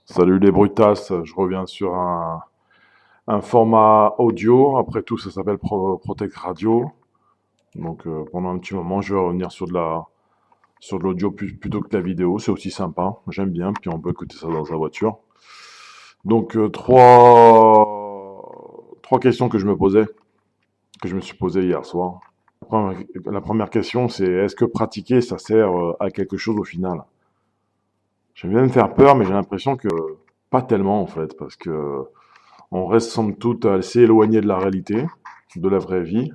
Salut les brutasses, je reviens sur un format audio. Après tout, ça s'appelle Protect Radio. Donc pendant un petit moment, je vais revenir sur de l'audio plutôt que de la vidéo. C'est aussi sympa, j'aime bien. Puis on peut écouter ça dans sa voiture. Donc trois questions que je me posais, que je me suis posé hier soir. La première question, c'est est-ce que pratiquer, ça sert à quelque chose au final? J'aime bien me faire peur, mais j'ai l'impression que pas tellement en fait, parce que on reste somme toute assez éloigné de la réalité, de la vraie vie,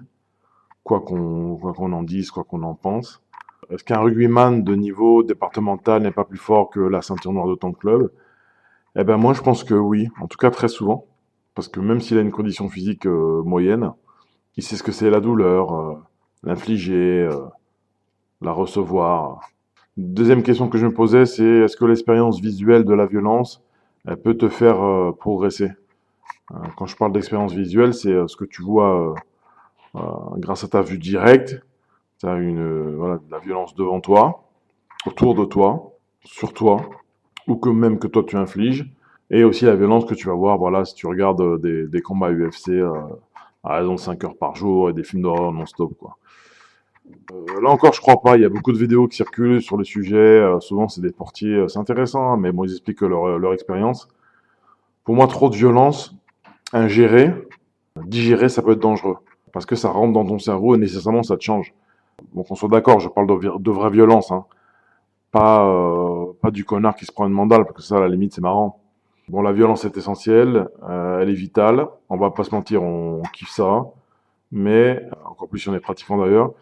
quoi qu'on en dise, quoi qu'on en pense. Est-ce qu'un rugbyman de niveau départemental n'est pas plus fort que la ceinture noire de ton club? Eh ben moi je pense que oui, en tout cas très souvent, parce que même s'il a une condition physique moyenne, il sait ce que c'est la douleur, l'infliger, la recevoir. Deuxième question que je me posais, c'est est-ce que l'expérience visuelle de la violence, elle peut te faire progresser? Quand je parle d'expérience visuelle, c'est ce que tu vois grâce à ta vue directe. Tu as voilà, de la violence devant toi, autour de toi, sur toi, ou que même que toi tu infliges. Et aussi la violence que tu vas voir, voilà, si tu regardes des combats UFC à raison de 5 heures par jour et des films d'horreur non-stop, quoi. Là encore, je crois pas. Il y a beaucoup de vidéos qui circulent sur le sujet. Souvent, c'est des portiers, c'est intéressant, hein, mais bon, ils expliquent leur expérience. Pour moi, trop de violence, ingérée, digérée, ça peut être dangereux. Parce que ça rentre dans ton cerveau et nécessairement ça te change. Bon, qu'on soit d'accord, je parle de vraie violence, hein. Pas du connard qui se prend une mandale, parce que ça, à la limite, c'est marrant. Bon, la violence est essentielle, elle est vitale. On va pas se mentir, on kiffe ça. Mais, encore plus si on est pratiquant d'ailleurs.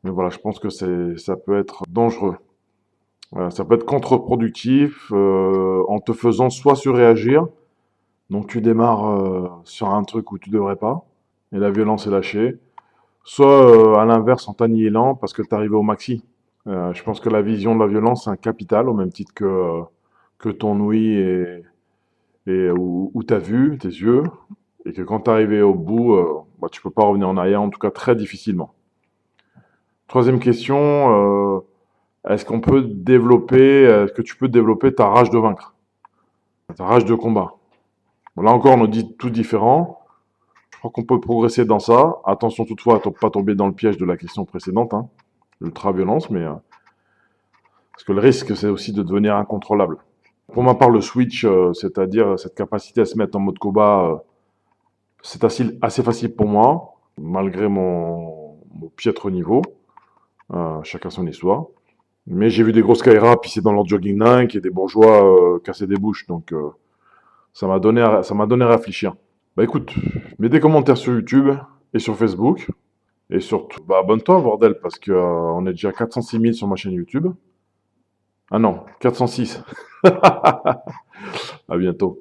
Mais voilà, je pense que ça peut être dangereux. Ça peut être contre-productif en te faisant soit surréagir, donc tu démarres sur un truc où tu devrais pas, et la violence est lâchée, soit à l'inverse en t'annihilant parce que tu arrivé au maxi. Je pense que la vision de la violence, c'est un capital, au même titre que ton ouïe ou ta vue, tes yeux, et que quand tu es arrivé au bout, bah, tu peux pas revenir en arrière, en tout cas très difficilement. Troisième question, est-ce que tu peux développer ta rage de vaincre, ta rage de combat? Bon, là encore, on nous dit tout différent. Je crois qu'on peut progresser dans ça. Attention toutefois à ne pas tomber dans le piège de la question précédente, hein, l'ultra-violence, mais parce que le risque, c'est aussi de devenir incontrôlable. Pour ma part, le switch, c'est-à-dire cette capacité à se mettre en mode combat, c'est assez facile pour moi, malgré mon piètre niveau. Chacun son histoire. Mais j'ai vu des grosses Kaira pisser dans leur jogging dingue et des bourgeois casser des bouches, donc ça m'a donné à réfléchir. Bah écoute, mets des commentaires sur YouTube et sur Facebook. Et surtout, bah abonne-toi, bordel, parce que on est déjà 406 000 sur ma chaîne YouTube. Ah non, 406. À bientôt.